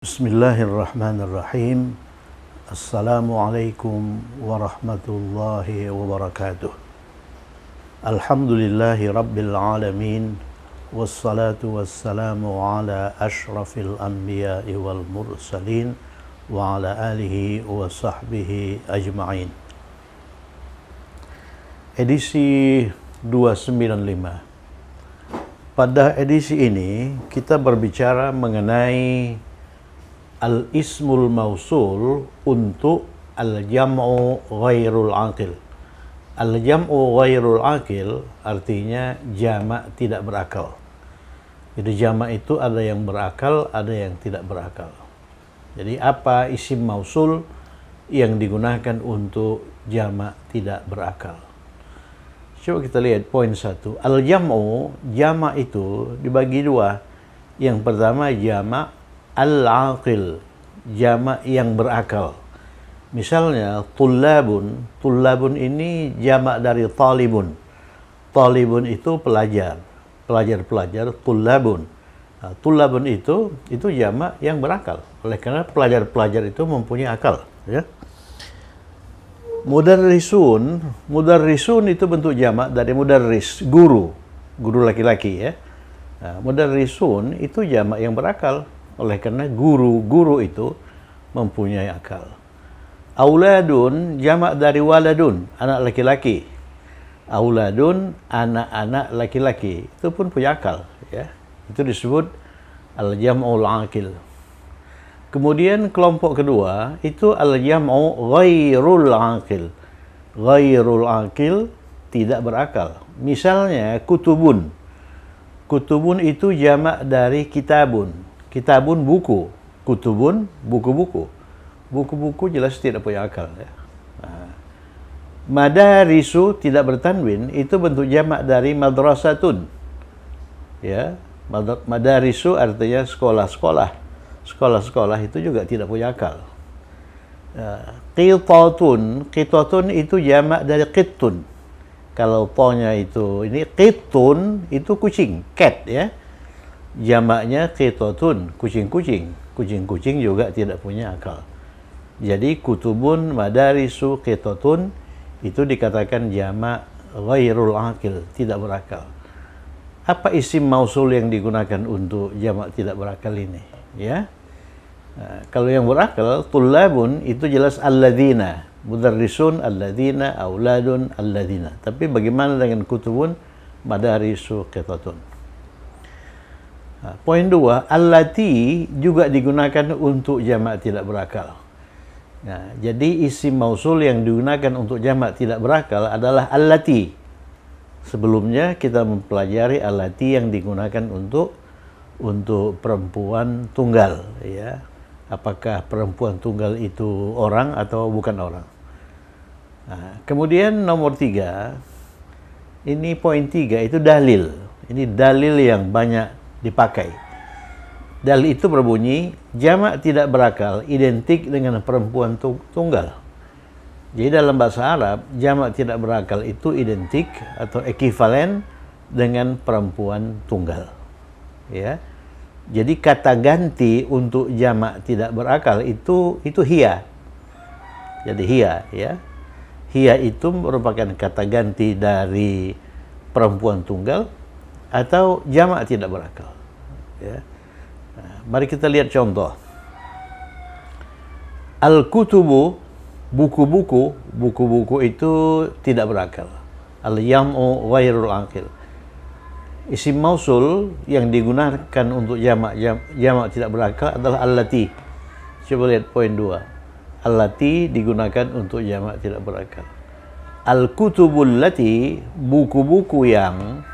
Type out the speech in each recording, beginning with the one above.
Bismillahirrahmanirrahim. Assalamualaikum warahmatullahi wabarakatuh. Alhamdulillahi rabbil alamin. Wassalatu wassalamu ala ashrafil anbiya'i wal mursalin wa ala alihi wa sahbihi ajma'in. Edisi 295. Pada edisi ini kita berbicara mengenai al-ismul mausul untuk al-jam'u ghairul aqil. Al-jam'u ghairul aqil artinya jamak tidak berakal. Jadi jamak itu ada yang berakal, ada yang tidak berakal. Jadi apa isim mausul yang digunakan untuk jamak tidak berakal? Coba kita lihat poin 1. Al-jam'u, jamak itu dibagi dua. Yang pertama jamak al-aqil, jamak yang berakal. Misalnya tullabun, tullabun ini jamak dari talibun. Talibun itu pelajar, pelajar-pelajar, tullabun. Nah, tullabun itu jamak yang berakal. Oleh karena pelajar-pelajar itu mempunyai akal, ya. Mudarrisun, mudarrisun itu bentuk jamak dari mudarris, guru, guru laki-laki, ya. Nah, mudarrisun itu jamak yang berakal. Oleh karena guru-guru itu mempunyai akal. Auladun, jamak dari waladun, anak laki-laki. Auladun, anak-anak laki-laki. Itu pun punya akal, ya. Itu disebut al-jam'ul aqil. Kemudian kelompok kedua, itu al-jam'u ghairul aqil. Ghairul aqil, tidak berakal. Misalnya kutubun. Kutubun itu jamak dari kitabun. Kitabun buku, kutubun buku-buku. Buku-buku jelas tidak punya akal, ya. Nah, madarisu tidak bertanwin itu bentuk jamak dari madrasatun. Ya, madarisu artinya sekolah-sekolah. Sekolah-sekolah itu juga tidak punya akal. Qitatun itu jamak dari qittun. Kalau tonya itu ini qittun itu kucing, cat, ya. Jamaknya qitatun, kucing-kucing. Kucing-kucing juga tidak punya akal. Jadi kutubun, madarisu, qitatun itu dikatakan jamak ghairul aqil, tidak berakal. Apa isim mausul yang digunakan untuk jamak tidak berakal ini, ya? Nah, kalau yang berakal, tullabun itu jelas alladzina, mudarrisun alladzina, auladun alladzina. Tapi bagaimana dengan kutubun, madarisu, qitatun? Nah, poin 2, allati juga digunakan untuk jamak tidak berakal. Nah, jadi isim mausul yang digunakan untuk jamak tidak berakal adalah allati. Sebelumnya kita mempelajari allati yang digunakan untuk perempuan tunggal, ya. Apakah perempuan tunggal itu orang atau bukan orang? Nah, kemudian nomor 3, ini poin 3 itu dalil. Ini dalil yang banyak dipakai. Dalil itu berbunyi jamak tidak berakal identik dengan perempuan tunggal. Jadi dalam bahasa Arab jamak tidak berakal itu identik atau ekivalen dengan perempuan tunggal, ya. Jadi kata ganti untuk jamak tidak berakal itu hiya. Jadi hiya, ya. Hiya itu merupakan kata ganti dari perempuan tunggal atau jamak tidak berakal, ya. Nah, mari kita lihat contoh. Al-kutubu, buku-buku itu tidak berakal. Al-jam'u ghairul aqil. Isim mausul yang digunakan untuk jamak tidak berakal adalah allati. Coba lihat poin 2. Allati digunakan untuk jamak tidak berakal. Al-kutubul lati, buku-buku yang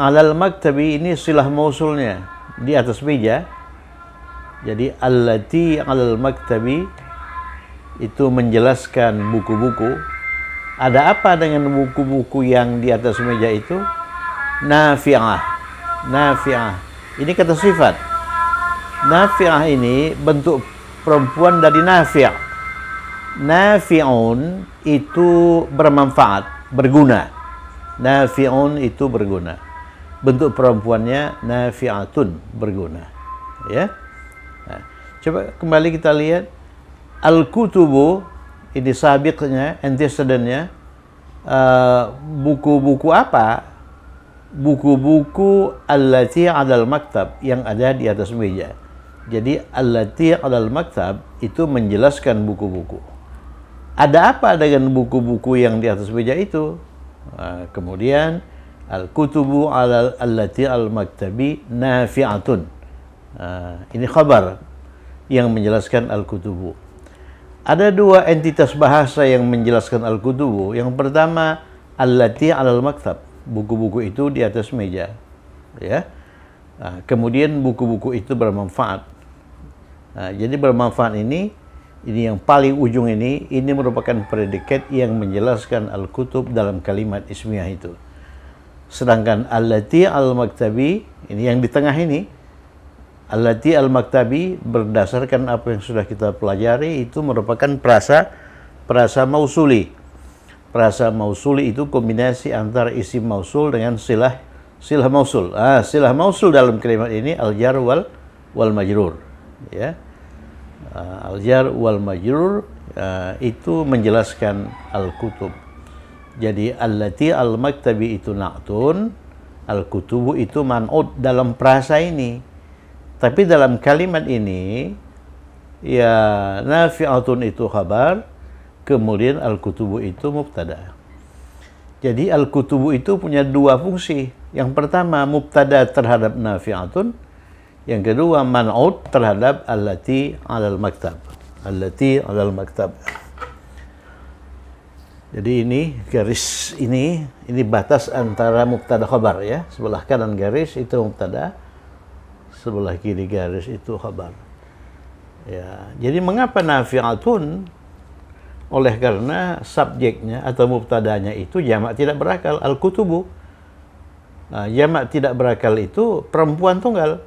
alal maktabi ini silah mausulnya di atas meja. Jadi allati alal maktabi itu menjelaskan buku-buku. Ada apa dengan buku-buku yang di atas meja itu? Nafi'ah. Nafi'ah. Ini kata sifat. Nafi'ah ini bentuk perempuan dari nafi'. Nafi'un itu bermanfaat, berguna. Nafi'un itu berguna. bentuk perempuannya nafi'atun, berguna. ya. Nah, coba kembali kita lihat al-kutubu, ini sabiqnya, antecedennya, buku-buku apa? Buku-buku allati 'alal maktab, yang ada di atas meja. Jadi allati 'alal maktab itu menjelaskan buku-buku. Ada apa dengan buku-buku yang di atas meja itu? Kemudian al-kutubu allati 'alal maktabi nafi'atun. Ini khabar yang menjelaskan al-kutubu. Ada dua entitas bahasa yang menjelaskan al-kutubu. Yang pertama, allati 'alal maktab, buku-buku itu di atas meja, ya. Kemudian buku-buku itu bermanfaat. Jadi bermanfaat ini yang paling ujung ini merupakan predikat yang menjelaskan al-kutub dalam kalimat ismiyah itu. Sedangkan allati al-maktabi, ini yang di tengah ini, allati al-maktabi berdasarkan apa yang sudah kita pelajari itu merupakan prasa mausuli. Prasa mausuli itu kombinasi antara isim mausul dengan silah mausul. Silah mausul dalam kalimat ini al-jar wal majrur, ya. Al-jar wal majrur itu menjelaskan al-kutub. Jadi allati al-maktabi itu na'tun, al-kutubu itu man'ud dalam prasa ini. Tapi dalam kalimat ini, ya, nafi'atun itu khabar, kemudian al-kutubu itu mubtada. Jadi al-kutubu itu punya dua fungsi. Yang pertama mubtada terhadap nafi'atun, yang kedua man'ud terhadap allati 'alal maktab. Allati 'alal maktab. Jadi ini garis ini batas antara mubtada khabar, ya. Sebelah kanan garis itu mubtada, sebelah kiri garis itu khabar. Ya, jadi mengapa nafi'atun? Oleh karena subjeknya atau mubtadanya itu jamak tidak berakal, al-kutubu. Jamak tidak berakal itu perempuan tunggal.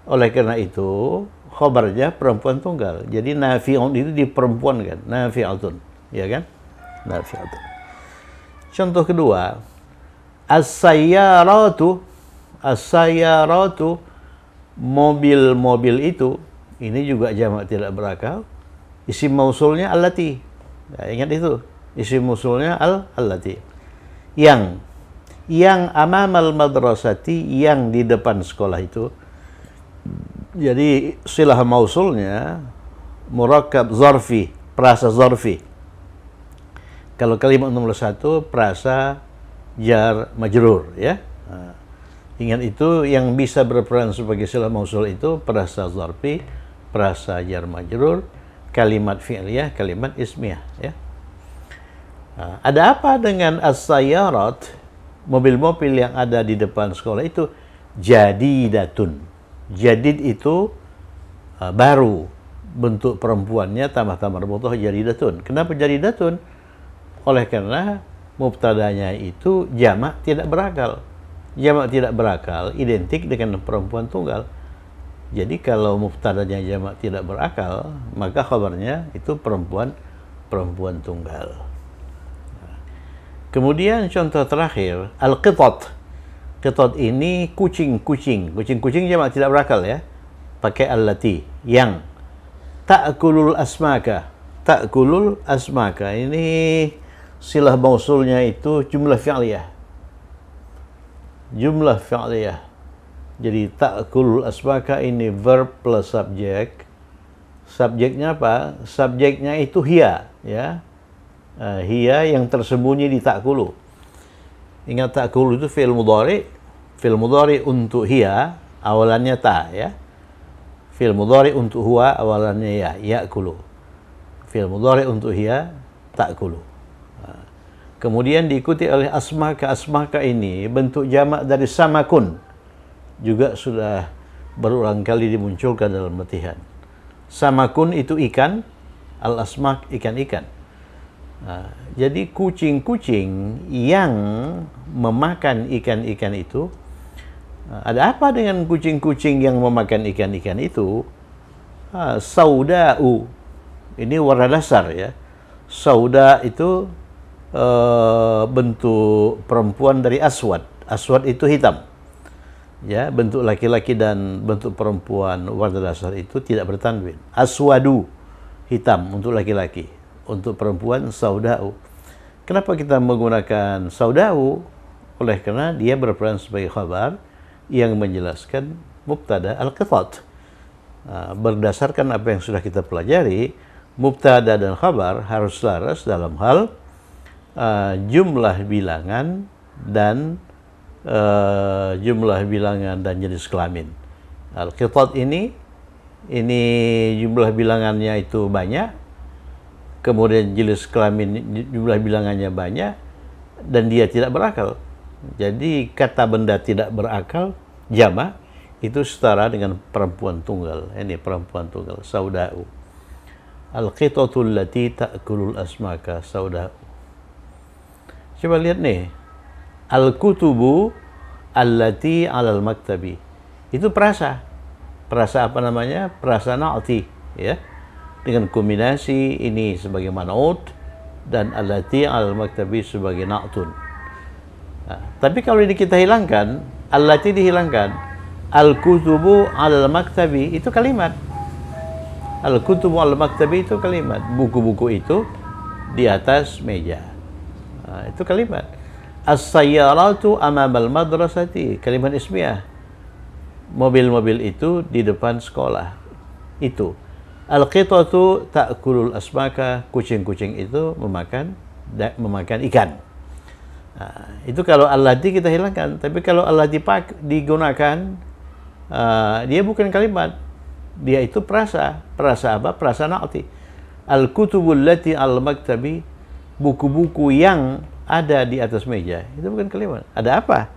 Oleh karena itu khabarnya perempuan tunggal. Jadi nafi'un itu diperempuankan, nafi'atun, ya kan? Nafi'atun. Contoh kedua, as-sayyaratu, mobil-mobil itu, ini juga jamak tidak berakal. Isim mausulnya allati. Ingat itu. Isim mausulnya allati. Yang amamal madrasati, yang di depan sekolah itu. Jadi silah mausulnya murakkab zarfi, prasa zarfi. Kalau kalimat nomor 1 prasa jar majrur, ya. Ingat itu, yang bisa berperan sebagai silah mausul itu prasa zarfi, prasa jar majrur, kalimat fi'liyah, kalimat ismiyah, ya. Ada apa dengan as-sayyarat, mobil-mobil yang ada di depan sekolah itu? Jadidatun. Jadid itu baru, bentuk perempuannya tambah marbutah jadidatun. Kenapa jadidatun? Oleh karena mubtadanya itu jamak tidak berakal. Jamak tidak berakal identik dengan perempuan tunggal. Jadi kalau mubtadanya jamak tidak berakal, maka khabarnya itu perempuan tunggal. Kemudian contoh terakhir, al-qitat. Qitat ini kucing jamak tidak berakal, ya. Pakai allati, yang. Ta'kulul asmaka. Ta'kulul asmaka ini silah mausulnya itu jumlah fi'liyah. Jumlah fi'liyah. Jadi ta'kulul asmaka ini verb plus subjek. Subjeknya apa? Subjeknya itu hiya, ya. Hiya yang tersembunyi di ta'kulu. Ingat ta'kulu itu fi'il mudhari. Fi'il mudhari untuk hiya awalannya ta, ya. Fi'il mudhari untuk huwa awalannya ya, ya'kulu. Fi'il mudhari untuk hiya ta'kulu. Kemudian diikuti oleh asmaka. Asmaka ini bentuk jamak dari samakun. Juga sudah berulang kali dimunculkan dalam latihan. Samakun itu ikan, al-asmak ikan-ikan. Jadi kucing-kucing yang memakan ikan-ikan itu. Ada apa dengan kucing-kucing yang memakan ikan-ikan itu? Sauda'u. Ini warna dasar, ya. Sauda itu bentuk perempuan dari aswad. Aswad itu hitam. Ya, bentuk laki-laki dan bentuk perempuan warna dasar itu tidak bertanwin. Aswadu, hitam untuk laki-laki. Untuk perempuan saudau. Kenapa kita menggunakan saudau? Oleh karena dia berperan sebagai khabar yang menjelaskan mubtada al-qitat. Berdasarkan apa yang sudah kita pelajari, mubtada dan khabar harus selaras dalam hal jumlah bilangan dan jenis kelamin. Al-qitat ini jumlah bilangannya itu banyak, kemudian jenis kelamin jumlah bilangannya banyak, dan dia tidak berakal. Jadi kata benda tidak berakal jamak itu setara dengan perempuan tunggal. Ini perempuan tunggal, saudau. Al-qitatul lati ta'kulul asmaka saudau. Coba lihat nih. Al-kutubu allati 'alal maktabi. Itu perasa. Perasa apa namanya? Perasa na'ti, ya. Dengan kombinasi ini sebagai man'ut dan allati 'alal maktabi sebagai na'tun. Nah, tapi kalau ini kita hilangkan, allati dihilangkan, al-kutubu 'alal maktabi itu kalimat. Al-kutubu 'alal maktabi itu kalimat. Buku-buku itu di atas meja. Nah, itu kalimat. As-sayyaratu amamal madrasati, kalimat ismiyah. Mobil-mobil itu di depan sekolah. Itu. Al-qitatu ta'kulul asmaka, kucing-kucing itu memakan ikan. Nah, itu kalau allati kita hilangkan. Tapi kalau allati digunakan, dia bukan kalimat. Dia itu perasa. Perasa apa? Perasa na'ti. Al-kutubul lati al-maktabi, buku-buku yang ada di atas meja, itu bukan kalimat. Ada apa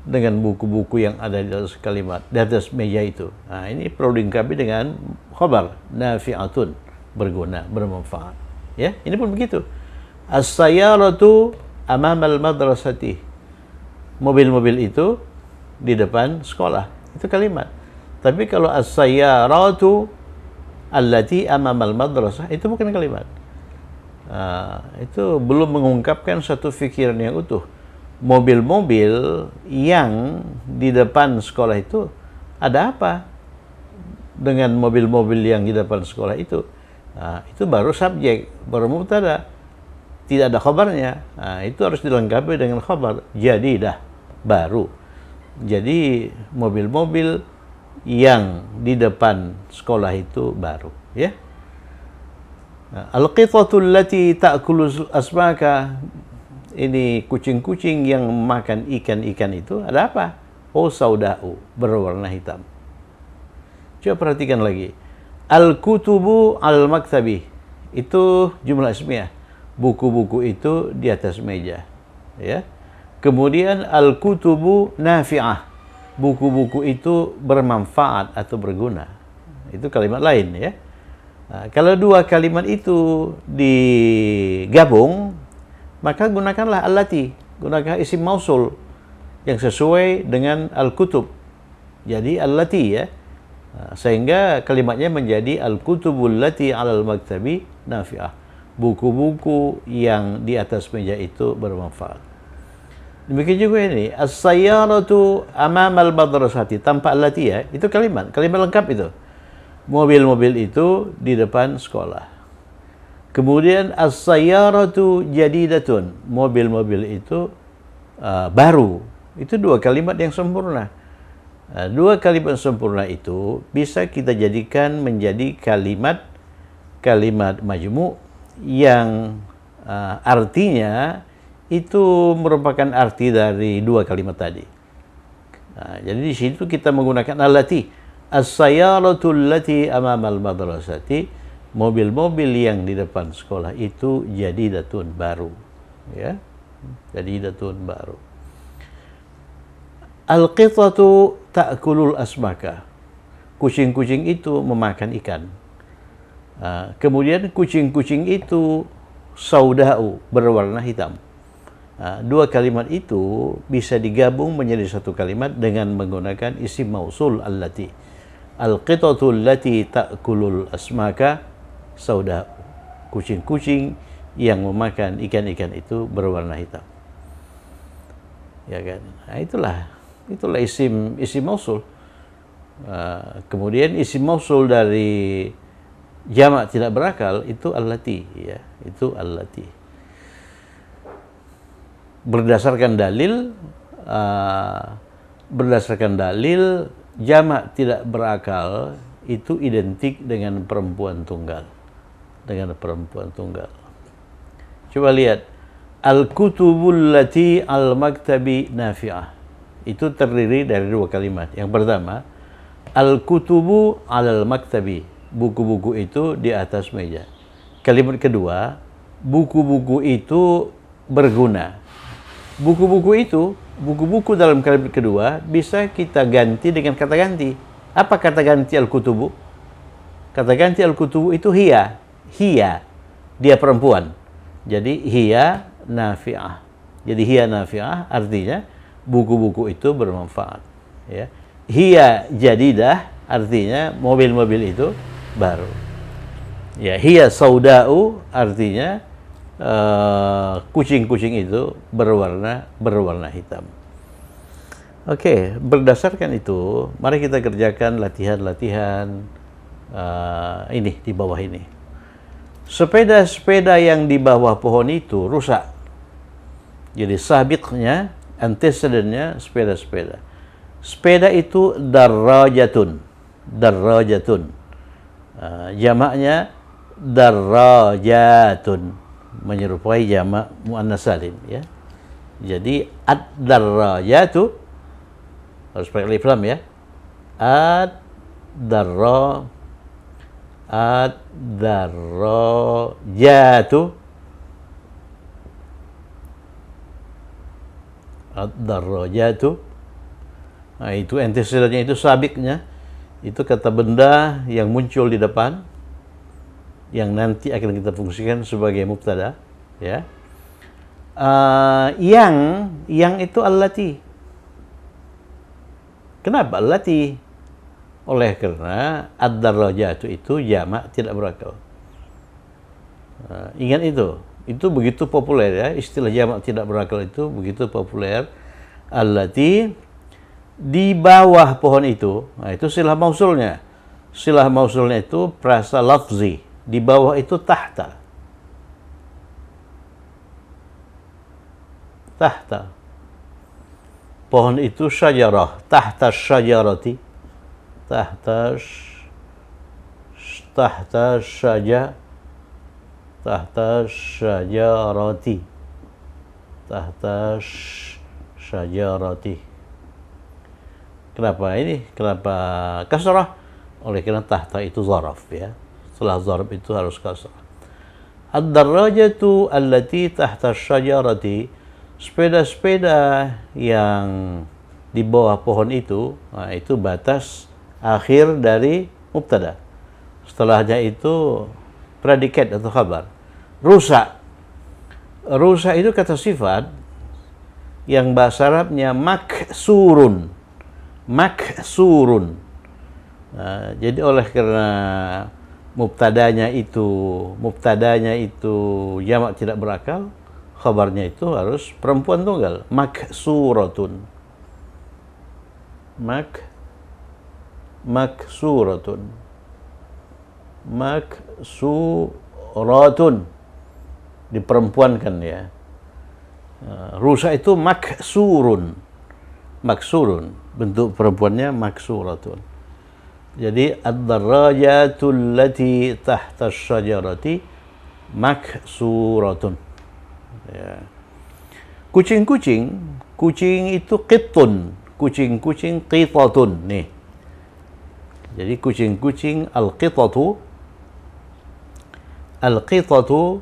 dengan buku-buku yang ada di atas kalimat, di atas meja itu? Nah, ini perlu dilengkapi dengan khabar nafi'atun, berguna, bermanfaat. Ya, ini pun begitu. As-sayyaratu amamal madrasati, mobil-mobil itu di depan sekolah, itu kalimat. Tapi kalau as-sayyaratu allati amamal madrasah, itu bukan kalimat. Itu belum mengungkapkan satu pikiran yang utuh. Mobil-mobil yang di depan sekolah itu, ada apa dengan mobil-mobil yang di depan sekolah itu? Itu baru subjek, baru mubtada, tidak ada khabarnya. Itu harus dilengkapi dengan khabar. Jadi dah baru. Jadi mobil-mobil yang di depan sekolah itu baru, ya. Al-qitatul lati ta'kulu asmaka, ini kucing-kucing yang makan ikan-ikan itu ada apa? Oh, saudau, berwarna hitam. Coba perhatikan lagi. Al-kutubu al-maktabi, itu jumlah ismiyah. Buku-buku itu di atas meja, ya. Kemudian al-kutubu nafi'ah, buku-buku itu bermanfaat atau berguna. Itu kalimat lain, ya. Nah, kalau dua kalimat itu digabung, maka gunakanlah allati, gunakan isim mausul yang sesuai dengan al-kutub. Jadi allati, ya. Sehingga kalimatnya menjadi al-kutubul lati 'alal maktabi nafi'ah. Buku-buku yang di atas meja itu bermanfaat. Demikian juga ini, as-sayyaratu amamal madrasati, tanpa allati, ya. Itu kalimat lengkap itu. Mobil-mobil itu di depan sekolah. Kemudian as-sayyaratu jadidatun, mobil-mobil itu baru. Itu dua kalimat yang sempurna. Dua kalimat sempurna itu bisa kita jadikan menjadi kalimat majmu' yang artinya itu merupakan arti dari dua kalimat tadi. Jadi di situ kita menggunakan allati. As-sayyaratu allati amamal madrasati, mobil-mobil yang di depan sekolah itu jadidatun, baru, ya. Jadidatun, baru. Al-qitatu ta'kulul asmaka, kucing-kucing itu memakan ikan. Kemudian kucing-kucing itu saudau, berwarna hitam. Dua kalimat itu bisa digabung menjadi satu kalimat dengan menggunakan isim mausul allati. Al-qitatu allati ta'kulul asmaka saudau, kucing-kucing yang memakan ikan-ikan itu berwarna hitam. Ya kan? Nah, itulah itulah isim mausul. Kemudian isim mausul dari jamak tidak berakal itu allati, ya, itu allati. Berdasarkan dalil jamak tidak berakal itu identik dengan perempuan tunggal. Coba lihat, al-kutubul lati al-maktabi nafi'ah. Itu terdiri dari dua kalimat. Yang pertama, al-kutubu alal maktabi. Buku-buku itu di atas meja. Kalimat kedua, buku-buku itu berguna. Buku-buku dalam kalimat kedua bisa kita ganti dengan kata ganti. Apa kata ganti al-kutubu? Kata ganti al-kutubu itu hiya. Dia perempuan. Jadi hiya nafi'ah. Jadi hiya nafi'ah artinya buku-buku itu bermanfaat. Ya. Hiya jadidah artinya mobil-mobil itu baru. Ya, hiya sauda'u artinya kucing-kucing itu berwarna hitam. Oke, berdasarkan itu, mari kita kerjakan latihan-latihan ini di bawah ini. Sepeda-sepeda yang di bawah pohon itu rusak. Jadi sabiqnya, antecedennya sepeda-sepeda. Sepeda itu darrajatun. Jamaknya darrajatun, menyerupai jamak muannas salim, ya. Jadi ad-darrajatu harus pakai alif lam, ya. Ad-darrajatu. Nah, itu antecedennya, itu sabiknya. Itu kata benda yang muncul di depan yang nanti akan kita fungsikan sebagai mubtada, ya. Yang itu allati. Kenapa allati? Oleh karena ad-darajatu itu jamak tidak berakal. Ingat itu begitu populer, ya, istilah jamak tidak berakal itu begitu populer. Allati di bawah pohon itu, nah itu silah mausulnya. Silah mausulnya itu prasa lafzi. Di bawah itu tahta. Pohon itu syajarah, tahta syajarati. Tahta syajarati. Kenapa ini? Kenapa kasrah? Oleh karena tahta itu zaraf, ya. Setelah zaraf itu harus kasrah. Ad-darrajatu allati tahta syajarati. Sepeda-sepeda yang di bawah pohon itu, nah itu batas akhir dari mubtada. Setelahnya itu predikat atau khabar. Rusak itu kata sifat yang bahasa Arabnya maksurun. Nah, jadi oleh karena mubtadanya itu jamak tidak berakal, khabarnya itu harus perempuan tunggal, maksuratun. Maksuratun diperempuankan, ya. Rusak itu maksurun, bentuk perempuannya maksuratun. Jadi ad-darrajatul lati tahta syajarati maksuratun, ya. Kucing itu qittun, kucing qitatun, nih. Jadi kucing al-qitatu al-qitatu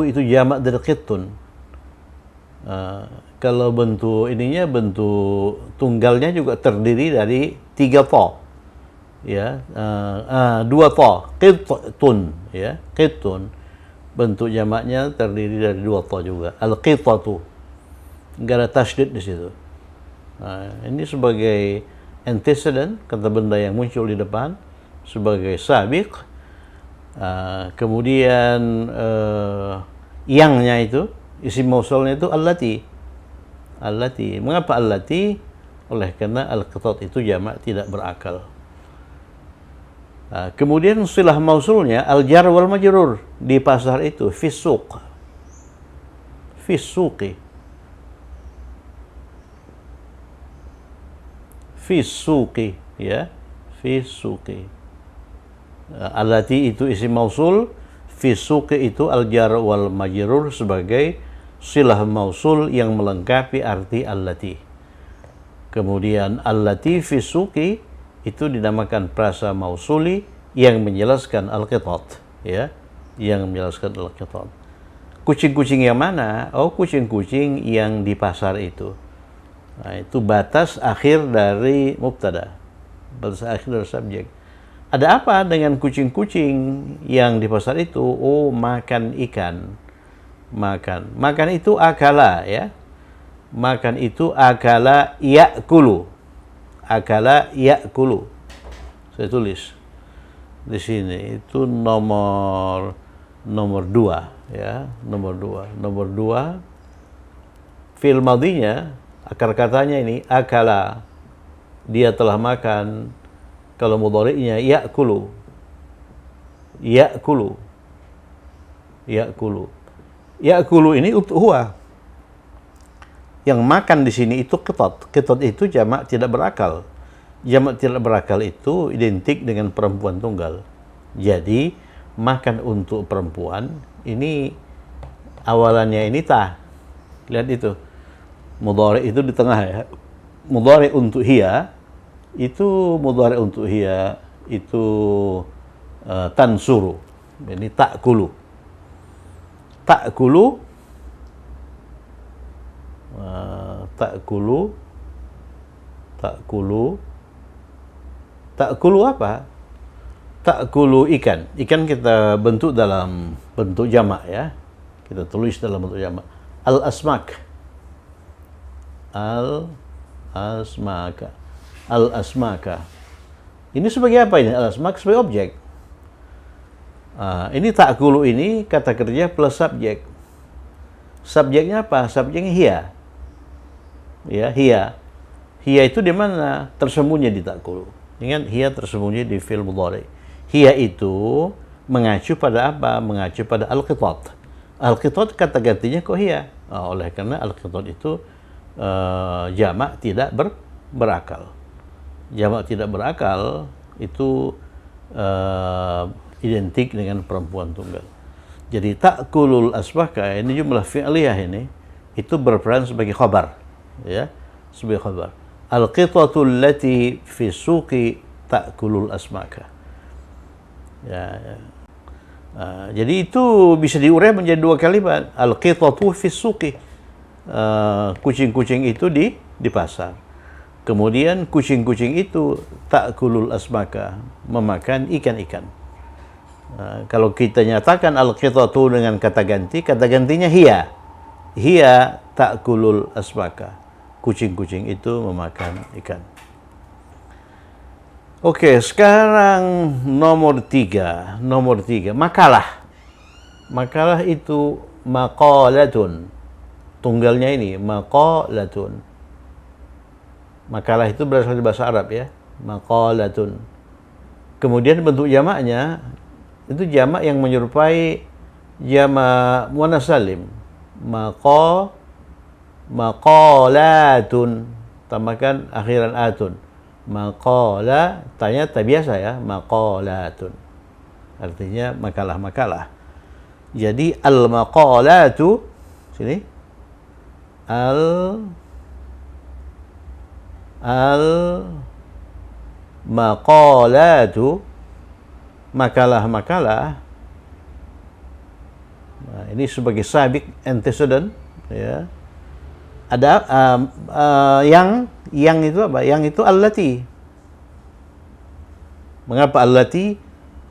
itu jamak dari qittun. Kalau bentuk ininya, bentuk tunggalnya juga terdiri dari 3 ta, ya. 2 ta, qittun, ya, qittun. Bentuk jamaknya terdiri dari 2 ta juga, al-qitatu. Enggak ada tasydid di situ. Ini sebagai antecedent, kata benda yang muncul di depan, sebagai sabiq. Kemudian yangnya itu, isim mausulnya itu allati. Allati. Mengapa allati? Oleh karena al-qitat itu jamak tidak berakal. Kemudian istilah mausulnya al-jar wal majrur, di pasar itu, fisuq. Fisuqi. Fisuqi, ya. Fisuqi. Allati itu isim mausul, fisuqi itu al-jar wal majrur sebagai silah mausul yang melengkapi arti allati. Kemudian allati fisuqi itu dinamakan prasa mausuli yang menjelaskan al-qitat, ya, yang menjelaskan al-qitat. Kucing-kucing yang mana? Oh, kucing-kucing yang di pasar itu. Itu batas akhir dari mubtada, batas akhir dari subjek. Ada apa dengan kucing-kucing yang di pasar itu? Oh, makan ikan. Makan itu akala, ya. Makan itu akala ya'kulu. Akala ya'kulu. Saya tulis di sini itu nomor 2, ya, nomor 2. Fi'il madhinya, akar katanya ini akala. Dia telah makan. Kalau mudhari'nya ya'kulu. Ya'kulu. Ya'kulu. Ya'kulu ini huwa. Yang makan di sini itu qitat. Qitat itu jamak tidak berakal. Jamak tidak berakal itu identik dengan perempuan tunggal. Jadi makan untuk perempuan ini awalannya ini ta. Lihat itu. Mudhari itu di tengah, ya. Mudhari untuk hiya itu tansuru. Ini ta'kulu. Ta'kulu apa? Ta'kulu ikan. Ikan kita bentuk dalam bentuk jamak, ya. Kita tulis dalam bentuk jamak. Al-asmak. Al-asmaka. Ini sebagai apa ini? Al-asmak sebagai objek. Ini ta'kulu ini kata kerja plus subjek. Subjeknya apa? Subjeknya hiya. Ya, hiya. Hiya itu di mana? Tersembunyi di ta'kulu. Ingat, hiya tersembunyi di fi'il mudhari. Hiya itu mengacu pada apa? Mengacu pada al-qitat. Al-qitat kata gantinya kok hiya. Oleh karena al-qitat itu jamak tidak berakal. Jamak tidak berakal itu identik dengan perempuan tunggal. Jadi ta'kulul asbaka ini jumlah fi'liyah ini itu berperan sebagai khabar, ya, sebagai khabar. Al-qitatul lati fi suqi ta'kulul asmaka. Ya. Jadi itu bisa diurai menjadi dua kalimat. Al-qitatu fi suqi. Kucing-kucing itu di pasar. Kemudian kucing-kucing itu ta'kulul asmaka, memakan ikan-ikan. Kalau kita nyatakan al-qitatu dengan kata ganti, kata gantinya hiya. Hiya ta'kulul asmaka. Kucing-kucing itu memakan ikan. Oke, sekarang nomor 3. Makalah. Makalah itu maqalatun. Tunggalnya ini maqalatun. Makalah itu berasal dari bahasa Arab, ya. Maqalatun. Kemudian bentuk jamaknya itu jamak yang menyerupai jamak muannas salim. Maqalatun. Tambahkan akhiran atun. Maqala, tanya tak biasa, ya. Maqalatun. Artinya makalah-makalah. Jadi al-maqalatu sini al-maqalatu, makalah-makalah. Nah, ini sebagai sabik antecedent, ya. Ada yang itu apa? Yang itu allati. Mengapa allati?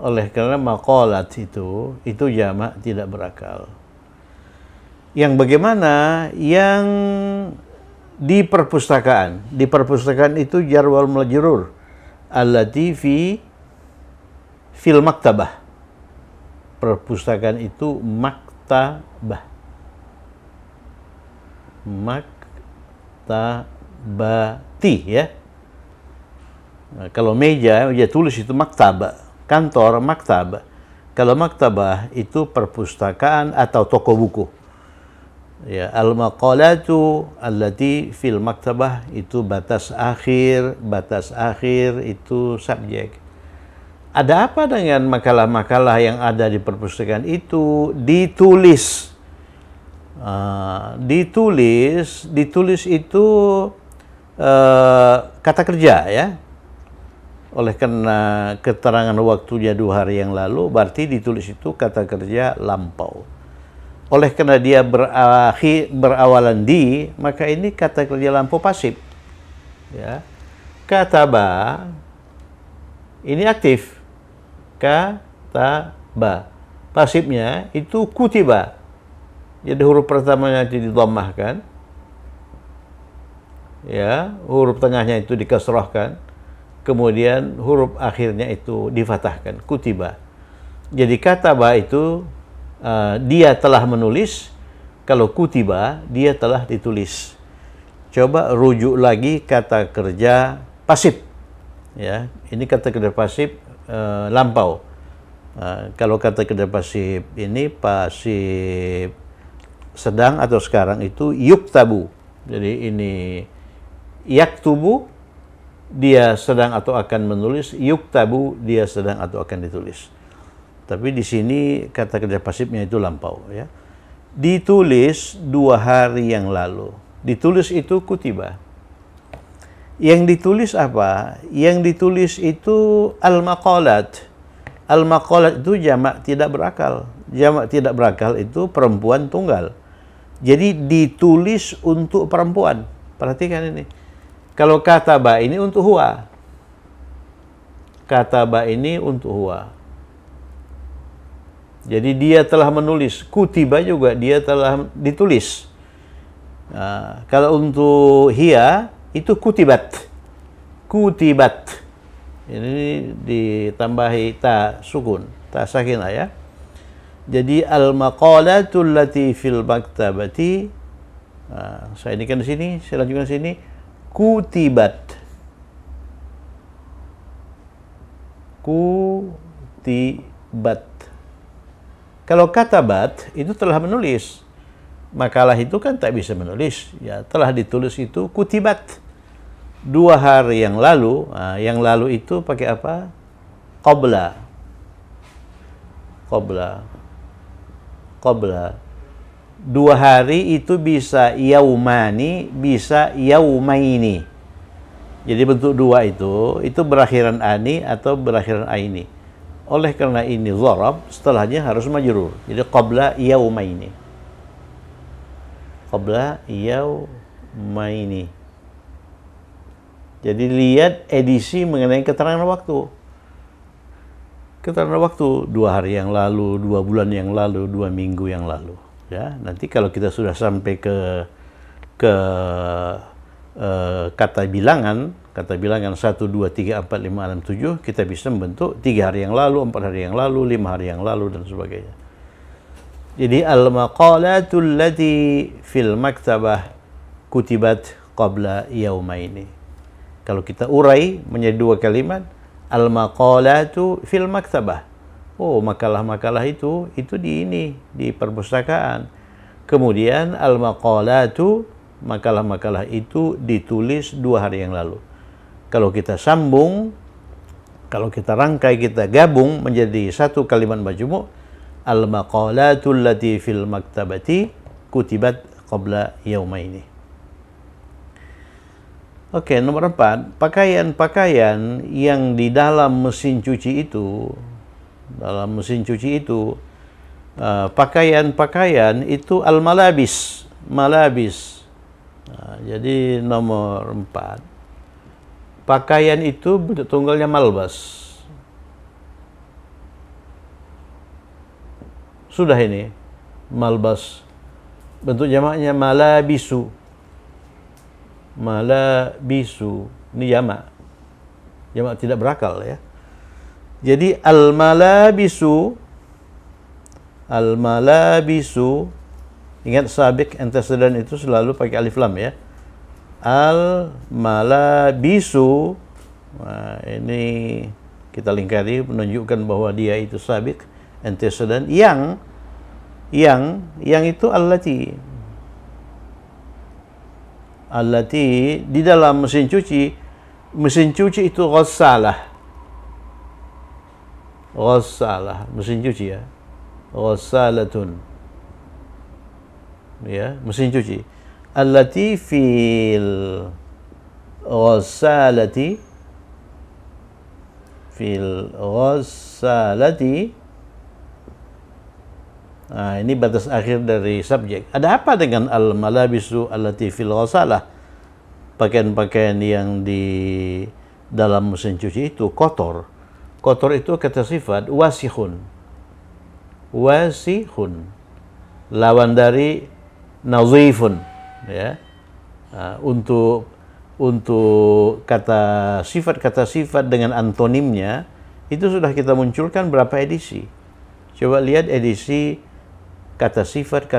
Oleh karena maqalat itu jamak tidak berakal. Yang bagaimana? Yang di perpustakaan. Di perpustakaan itu jar wal majrur. Allati fil maktabah. Perpustakaan itu maktabah. Maktabati ya. Nah, kalau meja tulis itu maktabah, kantor maktabah. Kalau maktabah itu perpustakaan atau toko buku. Ya, al-maqalatu allati fil maktabah itu batas akhir itu subjek. Ada apa dengan makalah-makalah yang ada di perpustakaan itu? Ditulis. Ditulis itu kata kerja ya. Oleh karena keterangan waktunya 2 hari yang lalu, berarti ditulis itu kata kerja lampau. Oleh karena dia berawalan di, maka ini kata kerja lampau pasif. Ya. Kataba ini aktif. Kataba. Pasifnya itu kutiba. Jadi huruf pertamanya itu didhammahkan. Ya, huruf tengahnya itu dikasrahkan. Kemudian huruf akhirnya itu difathahkan, kutiba. Jadi kataba itu dia telah menulis, kalau kutiba dia telah ditulis. Coba rujuk lagi kata kerja pasif. Ya, ini kata kerja pasif lampau. Kalau kata kerja pasif ini pasif sedang atau sekarang itu yuktabu. Jadi ini yaktubu, dia sedang atau akan menulis, yuktabu, dia sedang atau akan ditulis. Tapi di sini kata kerja pasifnya itu lampau ya. Ditulis 2 hari yang lalu. Ditulis itu kutiba. Yang ditulis apa? Yang ditulis itu al-maqalat. Al-maqalat itu jamak tidak berakal. Jamak tidak berakal itu perempuan tunggal. Jadi ditulis untuk perempuan. Perhatikan ini. Kalau kataba ini untuk huwa. Kataba ini untuk huwa. Jadi dia telah menulis. Kutiba juga dia telah ditulis. Kalau untuk hiya itu kutibat. Kutibat. Ini ditambahi ta sukun, ta sakinah ya. Jadi al-maqalatul lati fil maktabati. Saya ini kan di sini, saya lanjutkan di sini. Kutibat. Kutibat. Kalau katabat itu telah menulis. Makalah itu kan tak bisa menulis. Ya, telah ditulis itu kutibat. 2 hari yang lalu. Yang lalu itu pakai apa? Qabla. Qabla. 2 hari itu bisa yaumani, bisa yaumaini. Jadi bentuk 2 itu berakhiran ani atau berakhiran aini. Oleh karena ini dzarab, setelahnya harus majrur. Jadi qabla yaumaini. Qabla yaumaini. Jadi lihat edisi mengenai keterangan waktu. Keterangan waktu 2 hari yang lalu, 2 bulan yang lalu, 2 minggu yang lalu. Ya, nanti kalau kita sudah sampai ke kata bilangan 1, 2, 3, 4, 5, 6, 7, kita bisa membentuk 3 hari yang lalu, 4 hari yang lalu, 5 hari yang lalu, dan sebagainya. Jadi al-maqalatul lati fil maktabah kutibat qabla yaumaini. Kalau kita urai menjadi 2 kalimat, al-maqalatu fil maktabah. Oh, makalah-makalah itu di perpustakaan. Kemudian al-maqalatu, makalah-makalah itu ditulis 2 hari yang lalu. Kalau kita sambung, kalau kita rangkai, kita gabung menjadi 1 kalimat majmu', al-maqalatul lati fil maktabati kutibat qabla yaumaini. Oke, nomor 4, pakaian-pakaian yang di dalam mesin cuci itu, pakaian-pakaian itu al-malabis, malabis. Jadi nomor 4, pakaian itu bentuk tunggalnya malbas. Sudah ini, malbas. Bentuk jamaknya malabisu. malabisu. Ini jamak. Jamak tidak berakal ya. Jadi al-malabisu, ingat sabiq antecedent itu selalu pakai alif lam ya. Al-malabisu, nah, ini kita lingkari menunjukkan bahwa dia itu sabiq antecedent yang itu allati di dalam mesin cuci itu ghassalah, mesin cuci ya, ghassalatun ya, mesin cuci. Allati fil ghassalati, nah, ini batas akhir dari subjek. Ada apa dengan al-malabisu allati fil ghassalah? Pakaian-pakaian yang di dalam mesin cuci itu kotor. Kotor itu kata sifat wasihun. Lawan dari nazifun ya. Nah, untuk kata sifat dengan antonimnya itu sudah kita munculkan berapa edisi. Coba lihat edisi kata sifat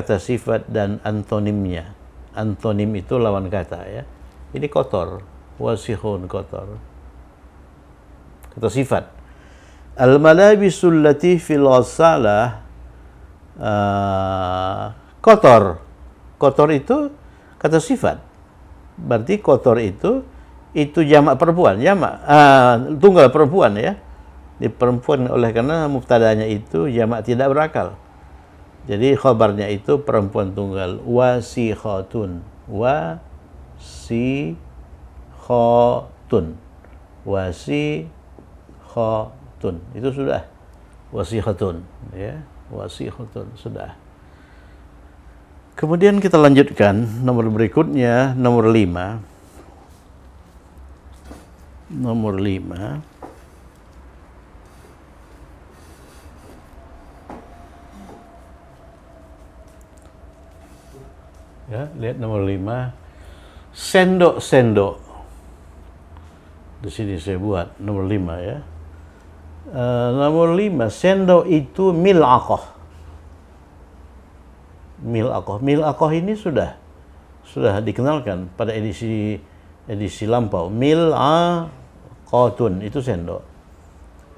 dan antonimnya. Antonim itu lawan kata ya. Ini kotor, wasihun, kotor. Kata sifat. Al-malabisul lati fil ghassalah, kotor. Kotor itu kata sifat. Berarti kotor itu jamak perempuan, tunggal perempuan ya. Di perempuan, oleh karena mubtadanya itu jamak tidak berakal. Jadi khabarnya itu perempuan tunggal, wasikhatun. Wasikhatun. Itu sudah. Wasikhatun ya. Wasikhatun sudah. Kemudian kita lanjutkan nomor berikutnya, nomor 5. Nomor 5. Ya, lihat nomor 5. Sendok-sendok. Di sini saya buat nomor 5 ya. Nomor 5, sendok itu mil'aqah. Mil'aqah ini sudah dikenalkan pada edisi lampau. Mil'aqatun itu sendok.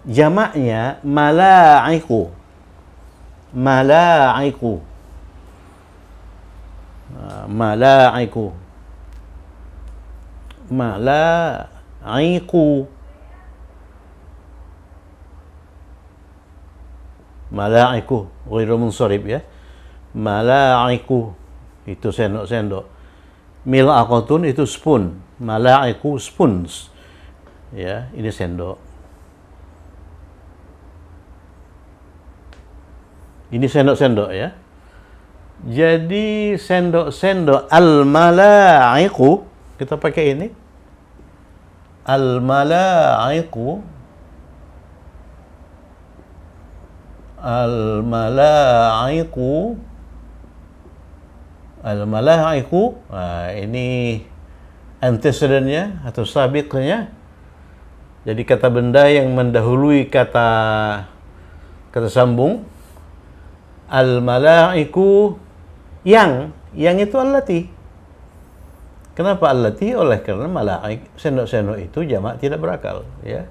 Jamaknya mala'iku. Mala'iku. Mala'iku ghairu munsharif ya. Mala'iku itu sendok-sendok. Mil'aqatun itu spoon. Mala'iku spoons. Ya, ini sendok. Ini sendok-sendok ya. Jadi sendok-sendok al-mala'iku, kita pakai ini. Al-mala'iku. Nah, ini antecedentnya atau sabiqnya. Jadi kata benda yang mendahului kata sambung. Al-mala'iku yang itu allati. Kenapa allati? Oleh karena mala'ik, sendok-sendok itu jamak tidak berakal ya.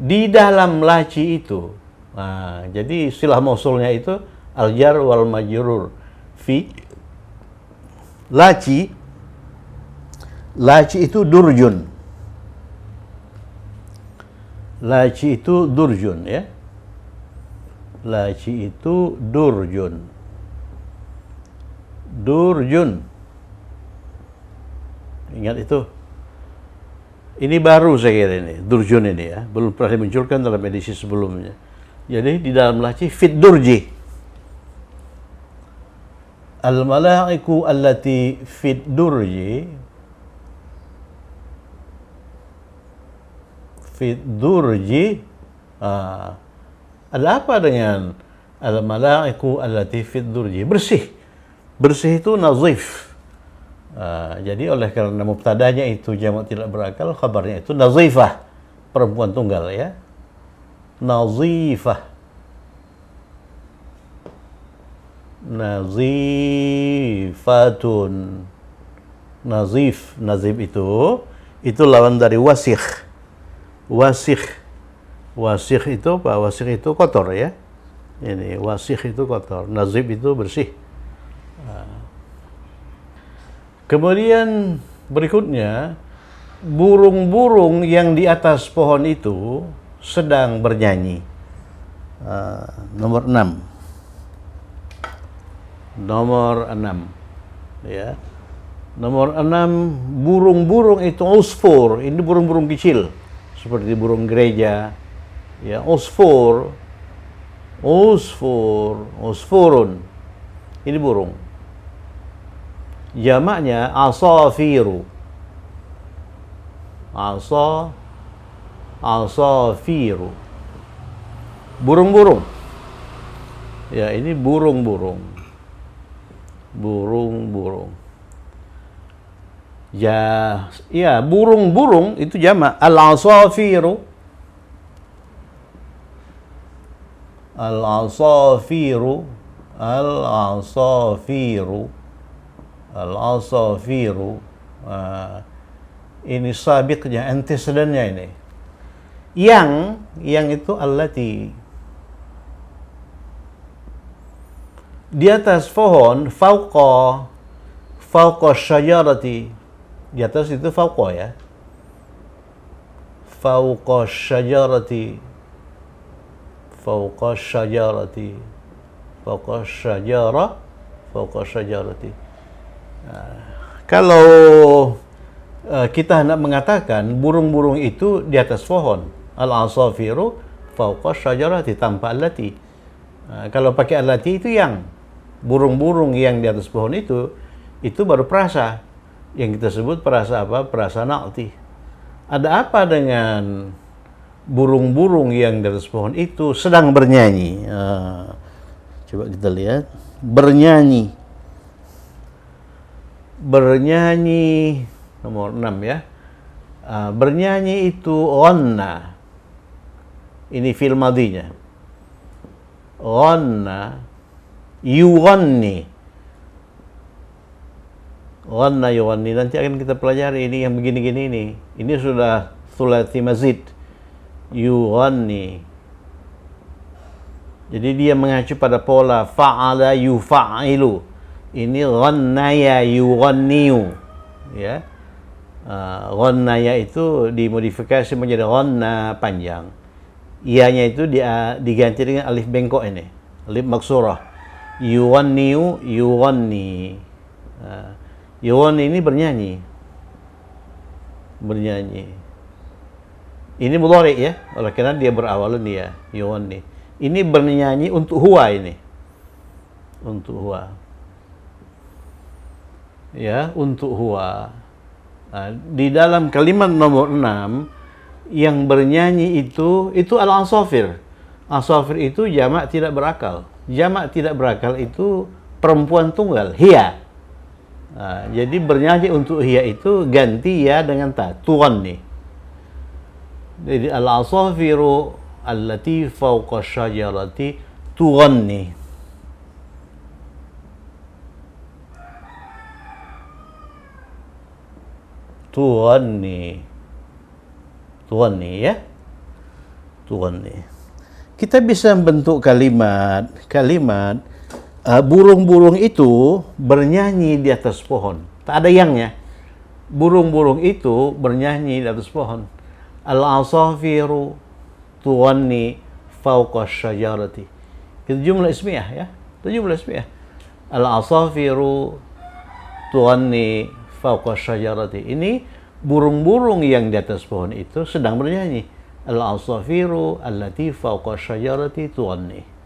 Di dalam laci itu. Nah, jadi silah mausulnya itu al-jar wal majrur fi laci itu durjun. Laci itu durjun ya. Laci itu durjun. Ingat itu. Ini baru saya kira ini, durjun ini ya. Belum pernah dimunculkan dalam edisi sebelumnya. Jadi di dalam laci fit durji. Al-mala'iku allati fit durji. Fit durji. Ada apa dengan al-mala'iku allati fit durji? Bersih. Bersih itu nazif. Jadi oleh karena mubtadanya itu jamak tidak berakal, khabarnya itu nazifah, perempuan tunggal ya. Nazifah. Nazifatun. Nazif itu lawan dari wasikh. Wasikh itu apa? Wasikh itu kotor ya. Ini wasikh itu kotor, nazif itu bersih. Kemudian berikutnya, burung-burung yang di atas pohon itu sedang bernyanyi. Nomor 6. Ya. Nomor 6, burung-burung itu usfur. Ini burung-burung kecil seperti burung gereja. Ya, usfurun. Ini burung. Jamaknya asafiru. Asafiru. Burung-burung. Ya, ini burung-burung. Ya, burung-burung itu jamak al-asafiru. Al-asafiru. Ini sabiqnya, antecedennya ini. Yang itu allati. Di atas pohon, fauqa syajarati. Di atas itu fauqa ya. Fauqa syajarati. Kalau kita hendak mengatakan burung-burung itu di atas pohon, al-asafiru fauqa syajarati tanpa allati. Kalau pakai allati itu yang burung-burung yang di atas pohon itu baru prasa. Yang kita sebut prasa apa? Prasa na'ti. Ada apa dengan burung-burung yang di atas pohon itu sedang bernyanyi? Coba kita lihat. Bernyanyi nomor 6 ya. Bernyanyi itu ghanna. Ini fi'il madinya. Ghanna yughanni. Ghanna yughanni, nanti akan kita pelajari ini yang begini-gini ini. Ini sudah thulathi mazid. Yughanni. Jadi dia mengacu pada pola fa'ala yufa'ilu. Ini ghannaya yughanniyu. Ya. Ghannaya itu dimodifikasi menjadi ghanna panjang. Ianya itu diganti dengan alif bengkok ini. Alif maksurah. Yughanniyu, yughanni. Yughanni ini bernyanyi. Ini mudhari ya, oleh karena dia berawal dia, yughanni. Ini bernyanyi untuk huwa ini. Untuk huwa. Ya, untuk huwa. Di dalam kalimat nomor 6 yang bernyanyi itu al-asafir. Asafir itu jamak tidak berakal. Jamak tidak berakal itu perempuan tunggal, hiya. Jadi bernyanyi untuk hiya itu ganti ya dengan ta, tughanni. Jadi al-asafiru allati fawqa syajarati tughanni. Tughanni ya. Tughanni. Kita bisa membentuk kalimat burung-burung itu bernyanyi di atas pohon. Tak ada yangnya. Burung-burung itu bernyanyi di atas pohon. Al-asafiru tughanni fawqa syajarati. Itu jumlah ismiyah ya. Itu jumlah ismiyah. Al-asafiru tughanni fawqa syajarati. Ini burung-burung yang di atas pohon itu sedang bernyanyi. Al-asafiru allati fawqa syajarati tughanni.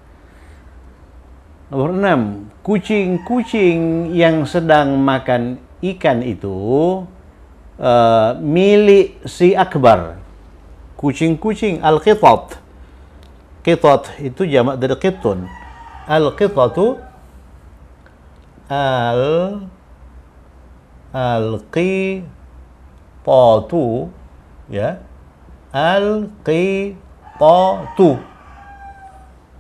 Nomor 6, kucing-kucing yang sedang makan ikan itu milik si akbar. Kucing-kucing al-qitat. Qitat itu jamak dari qitun. Al-qitatu Al-qitatu, ya. Al-qitatu.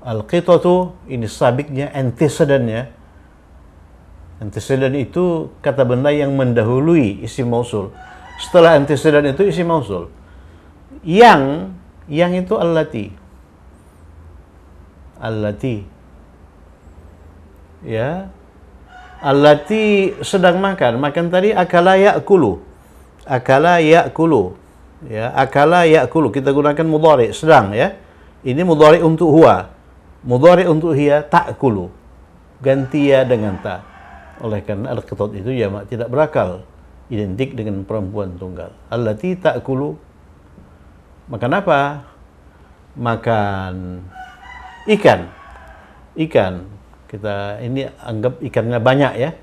Al-qitatu ini sabiknya, antecedennya. Antecedent itu kata benda yang mendahului isim mausul. Setelah antecedent itu isim mausul. Yang itu allati. Allati. Ya. Allati sedang makan. Makan tadi akala ya'kulu. Akala ya'kulu. Ya, akala ya'kulu. Kita gunakan mudhari, sedang, ya. Ini mudhari untuk huwa. Mudhari untuk hiya ta'kulu. Ganti ya dengan ta. Oleh karena al-qitat itu jamak tidak berakal, identik dengan perempuan tunggal. Allati ta'kulu. Makan apa? Makan ikan. Ikan. Kita ini anggap ikannya banyak, ya.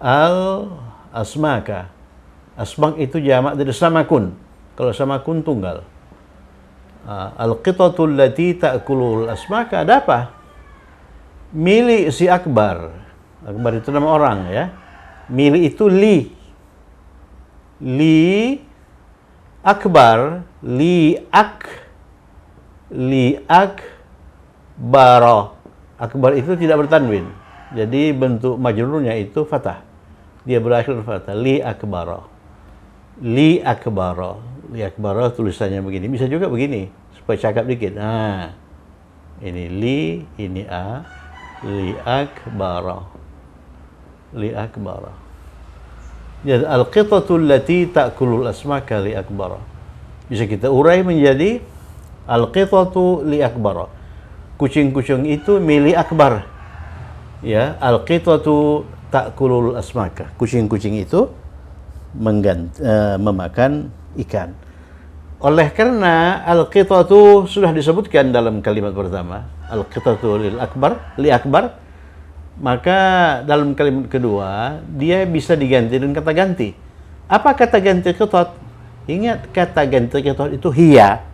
Al-asmaka. Asmak itu jamak dari samakun. Kalau samakun tunggal. Al-qitatul lati ta'kulul asmaka, ada apa? Milik si Akbar. Akbar itu nama orang, ya. Milik itu li. Li Akbar, li akbaro. Akbar itu tidak bertanwin. Jadi bentuk majrurnya itu fathah. Dia berakhir fathah. Li akbaro. Li akbaro. Li akbaro tulisannya begini. Bisa juga begini supaya cakap dikit. Nah, ini li, ini a. Li akbaro. Li akbara. Jadi al-qitatul lati ta'kulul asmaka li akbara. Bisa kita urai menjadi al-qitatu li akbara. Kucing-kucing itu milik Akbar. Ya, al-qitatu ta'kulul asmaka. Kucing-kucing itu memakan ikan. Oleh karena al-qitatu sudah disebutkan dalam kalimat pertama, al-qitatu li akbar, maka dalam kalimat kedua dia bisa diganti dengan kata ganti. Apa kata ganti qitat? Ingat, kata ganti qitat itu hiya.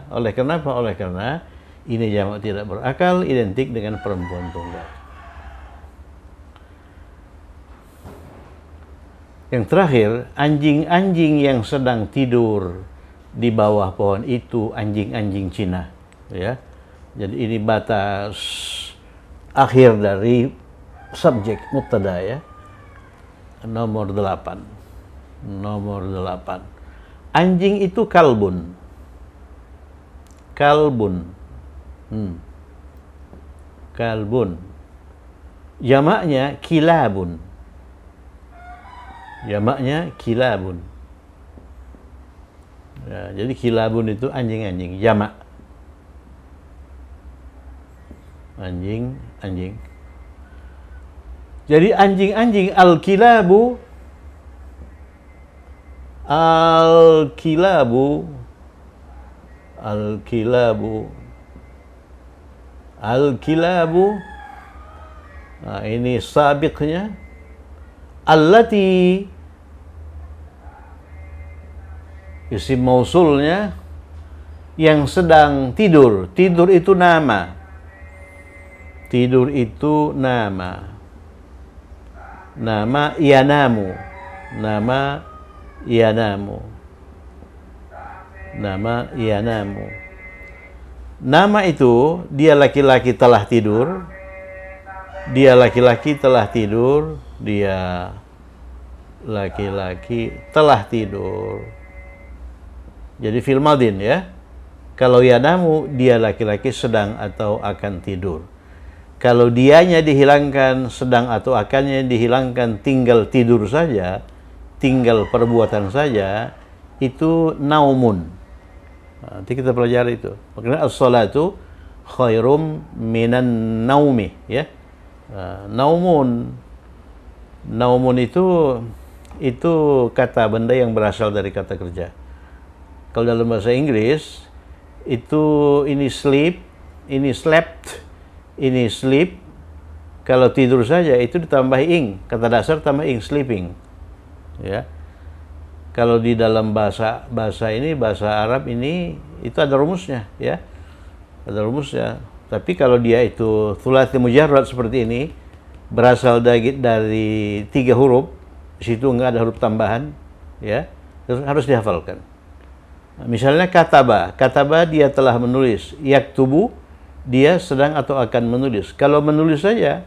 Oleh karena apa? Oleh karena ini jamak tidak berakal, identik dengan perempuan tunggal. Yang terakhir, anjing-anjing yang sedang tidur di bawah pohon itu anjing-anjing Cina, ya. Jadi ini batas akhir dari subjek mubtada, ya. Nomor 8. Anjing itu kalbun. Kalbun. Jamaknya kilabun. Ya, jadi kilabun itu anjing-anjing, jamak. Anjing. Jadi anjing-anjing al-kilabu nah, ini sabiqnya allati, isim mausulnya yang sedang tidur. Tidur itu nama. Nama yanamu. Nama itu dia laki-laki telah tidur. Dia laki-laki telah tidur. Jadi fil madin, ya. Kalau yanamu dia laki-laki sedang atau akan tidur. Kalau dianya dihilangkan, sedang atau akannya dihilangkan, tinggal tidur saja, tinggal perbuatan saja, itu naumun. Nanti kita pelajari itu. Makanya as-salatu khairum minan naumi, ya. Naumun itu kata benda yang berasal dari kata kerja. Kalau dalam bahasa Inggris itu ini sleep, ini slept, ini sleep. Kalau tidur saja itu ditambah ing, kata dasar tambah ing, sleeping, ya. Kalau di dalam bahasa Arab ini itu ada rumusnya, ya. Ada rumusnya. Tapi kalau dia itu thulathi mujarrad seperti ini, berasal dari 3 huruf, di situ nggak ada huruf tambahan, ya, harus dihafalkan. Misalnya kataba, kataba dia telah menulis, yaktubu dia sedang atau akan menulis. Kalau menulis saja,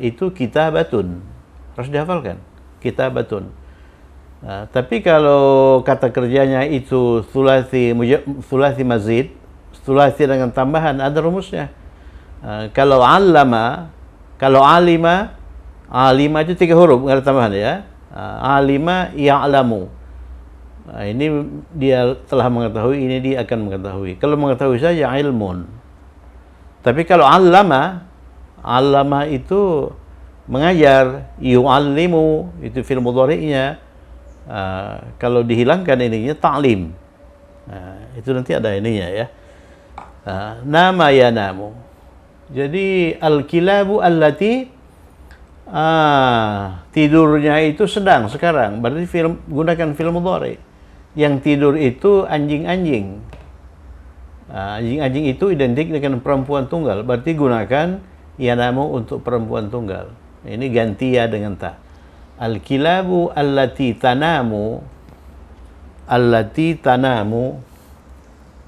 itu kitabatun, harus dihafalkan, kitabatun. Tapi kalau kata kerjanya itu thulathi mazid, thulathi dengan tambahan, ada rumusnya. Kalau allama, kalau alima, alima itu 3 huruf, nggak ada tambahan ya. Alima ya'lamu. Ini dia telah mengetahui, ini dia akan mengetahui. Kalau mengetahui saja ilmun. Tapi kalau allama, allama itu mengajar, yu'allimu itu fi'il mudhari'nya. Kalau dihilangkan ininya ta'lim. Itu nanti ada ininya ya. Nama yanamu. Jadi al-kilabu allati tidurnya itu sedang sekarang. Berarti gunakan fi'il mudhari'. Yang tidur itu anjing-anjing. Anjing-anjing itu identik dengan perempuan tunggal. Berarti gunakan yanamu untuk perempuan tunggal. Ini ganti ya dengan ta. Al-kilabu allati tanamu, allati tanamu,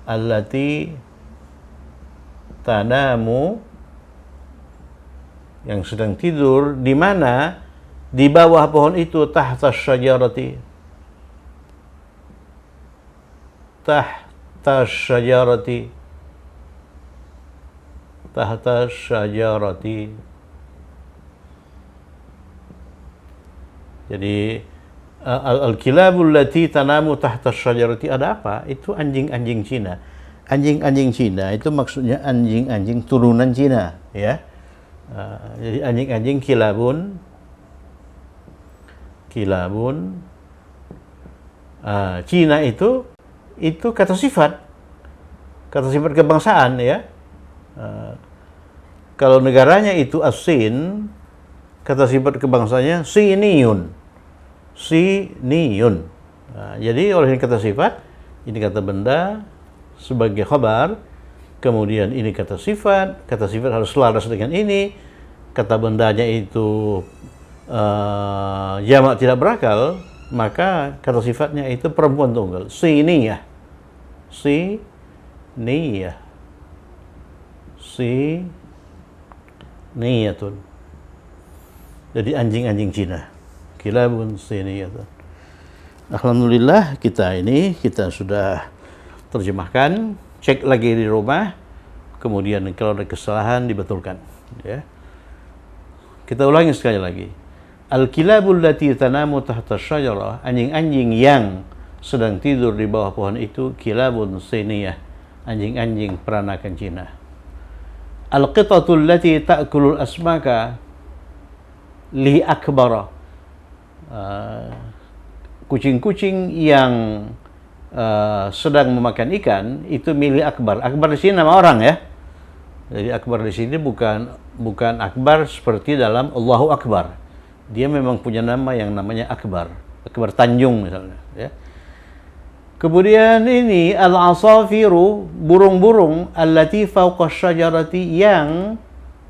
allati tanamu, yang sedang tidur di mana? Di bawah pohon itu, tahta syajarati. Tahta syajarati. Tahta syajarati. Jadi al-kilabul lati tanamu tahta syajarati ada apa? Itu anjing-anjing Cina. Anjing-anjing Cina itu maksudnya anjing-anjing turunan Cina, ya. Jadi anjing-anjing kilabun, Cina itu kata sifat kebangsaan ya. Kalau negaranya itu As-Sin, kata sifat kebangsanya Siniyun. Jadi oleh kata sifat, ini kata benda sebagai khabar, kemudian ini kata sifat harus selaras dengan ini, kata bendanya itu jamak tidak berakal, maka kata sifatnya itu perempuan tunggal, siniyah. Siniyatun. Jadi anjing-anjing Cina. Kilabun siniyatun. Alhamdulillah kita sudah terjemahkan. Cek lagi di rumah, kemudian kalau ada kesalahan dibetulkan. Ya. Kita ulangi sekali lagi. Al-kilabul lati tanamu tahta syajarah, anjing-anjing yang sedang tidur di bawah pohon itu kilabun siniyah, anjing-anjing peranakan Cina. Al-qitatul lati ta'kulul asmaka li akbara, kucing-kucing yang sedang memakan ikan itu milik Akbar. Akbar di sini nama orang ya. Jadi Akbar di sini bukan Akbar seperti dalam Allahu Akbar. Dia memang punya nama yang namanya Akbar. Akbar Tanjung misalnya. Ya. Kemudian ini al-asafiru, burung-burung allati fawqa syajarati, yang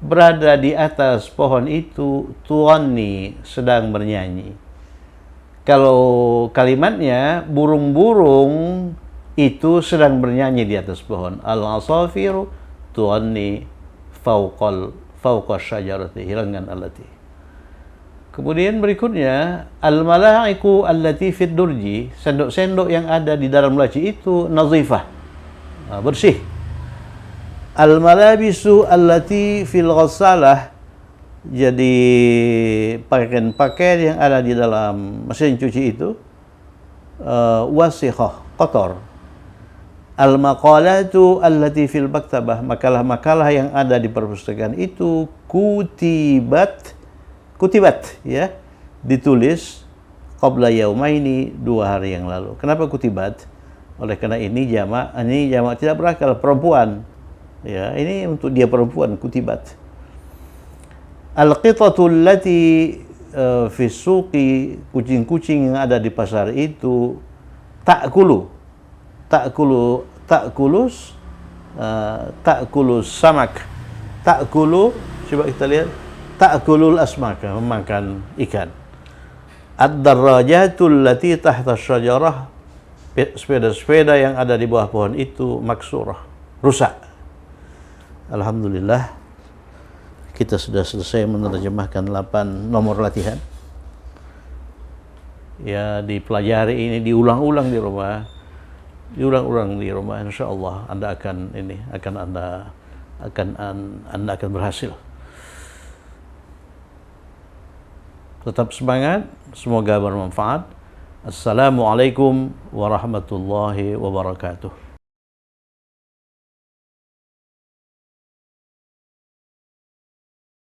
berada di atas pohon itu, tuanni, sedang bernyanyi. Kalau kalimatnya burung-burung itu sedang bernyanyi di atas pohon. Al-asafiru tuanni fawqa syajarati, hilangkan allati. Kemudian berikutnya al-mala'iku allati fid durji, sendok-sendok yang ada di dalam laci itu nazifah, bersih. Al-malabisu allati fil ghassalah, jadi pakaian-pakaian yang ada di dalam mesin cuci itu wasikhah, kotor. Al-maqalatu allati fil maktabah, makalah-makalah yang ada di perpustakaan itu kutibat ya, ditulis qabla yaumaini, 2 hari yang lalu. Kenapa kutibat? Oleh karena ini jamak tidak berakal, perempuan. Ya, ini untuk dia perempuan, kutibat. Al-qitatu allati fi suqi, kucing-kucing yang ada di pasar itu ta'kulus samak. Ta'kulu, coba kita lihat, ta'kulul asmaka, memakan ikan. Ad-darrajatul lati tahta syajarah, sepeda-sepeda yang ada di bawah pohon itu maksurah, rusak. Alhamdulillah, kita sudah selesai menerjemahkan 8 nomor latihan. Ya, dipelajari ini, diulang-ulang di rumah. Diulang-ulang di rumah, insyaallah Anda akan Anda akan berhasil. Tetap semangat, semoga bermanfaat. Assalamualaikum warahmatullahi wabarakatuh.